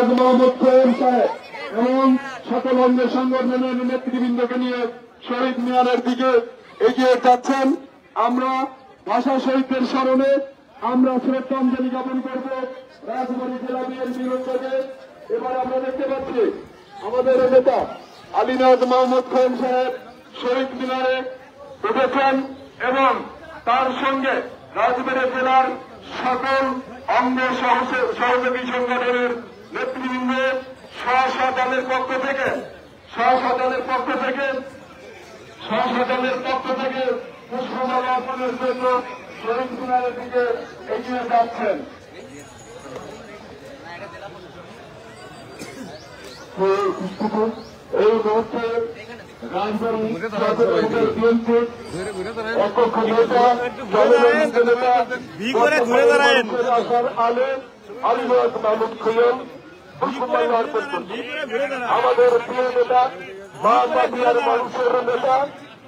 নিয়াজ মোহাম্মদ খোয়েম সাহেব এবং সকল অঙ্গ সংগঠনের নেতৃবৃন্দকে নিয়ে শহীদ মিনারের দিকে এগিয়ে যাচ্ছেন। আমরা ভাষা শহীদদের স্মরণে আমরা শ্রদ্ধাঞ্জলি জ্ঞাপন করব রাজবাড়ী জেলা বিএনপির উদ্যোগে। এবার আমরা দেখতে পাচ্ছি আমাদের নেতা আলী নিয়াজ মোহাম্মদ খোয়েম সাহেব শহীদ মিনারে উঠেছেন এবং তার সঙ্গে রাজবাড়ী জেলার সকল অঙ্গ সহযোগী সংগঠনের নেতৃবৃন্দ সহসাধারণের পক্ষ থেকে পুষ্পমালা অর্পণের জন্য শহীদ মিনারের দিকে এগিয়ে যাচ্ছেন। এই মুহূর্তে রাজবাড়ী বিএনপির অধ্যক্ষ নেতা আলী নিয়াজ মোহাম্মদ খোয়েম পুষ্পমাল্য অর্পণ করছে। আমাদের প্রিয় নেতা মানবাধিকার মানুষের নেতা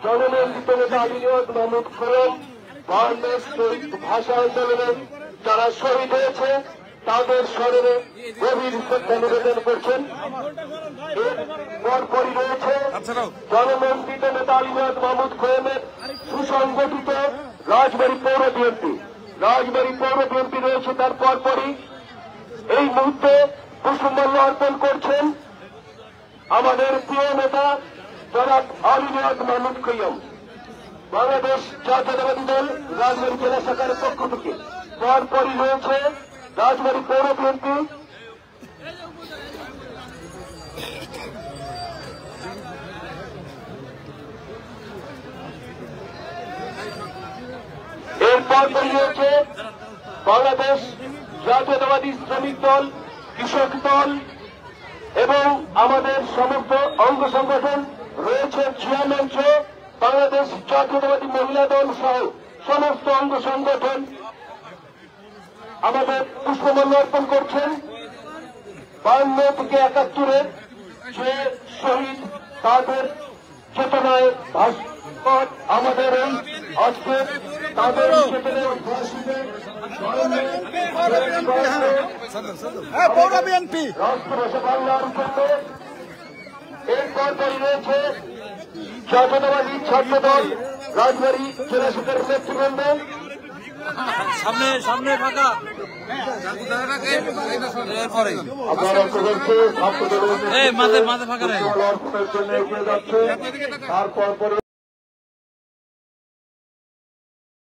জননেন্দ্রিত নেতা আলী নিয়াজ মোহাম্মদ খোয়েম বাংলাদেশ ভাষা আন্দোলনে যারা শহীদ হয়েছে তাদের স্মরণে গভীর শ্রদ্ধা নিবেদন করছেন। পরপরই রয়েছে জনমন্ত্রিত নেতা আলী নিয়াজ মোহাম্মদ খোয়েমের সুসংগঠিত রাজবাড়ী পৌর বিএনপি রয়েছে। তার পরপরই এই মুহূর্তে পুষ্পমাল্য অর্পণ করছেন আমাদের প্রিয় নেতা জনাব আলী নিয়াজ মোহাম্মদ খোয়েম বাংলাদেশ জাতীয়তাবাদী দল রাজবাড়ী জেলা শাখার পক্ষ থেকে। পরপরই রয়েছে রাজবাড়ী পৌর বিএনপি এরপরই রয়েছে বাংলাদেশ জাতীয়তাবাদী শ্রমিক দল, কৃষক দল এবং আমাদের সমস্ত অঙ্গ সংগঠন রয়েছে চেয়ারম্যান সহ বাংলাদেশ জাতীয়তাবাদী মহিলা দল সহ সমস্ত অঙ্গ সংগঠন আমাদের পুষ্পমাল্য অর্পণ করছেন। 52 থেকে 71-এর যে শহীদ তাদের চেতনায় আমাদের এই আজকে তাদের চেতনায় উদ্ভাসিতে রাষ্ট্রভাষা বাংলার জন্য। এরপরই রয়েছে জাতীয়তাবাদী ছাত্র দল রাজবাড়ী জেলা শাখার নেতৃবৃন্দ। সামনে ফাঁকা আপনারা লক্ষ্য করছে ছাত্র দল মাঝে ফাঁকা জন্য এগিয়ে যাচ্ছে। তারপর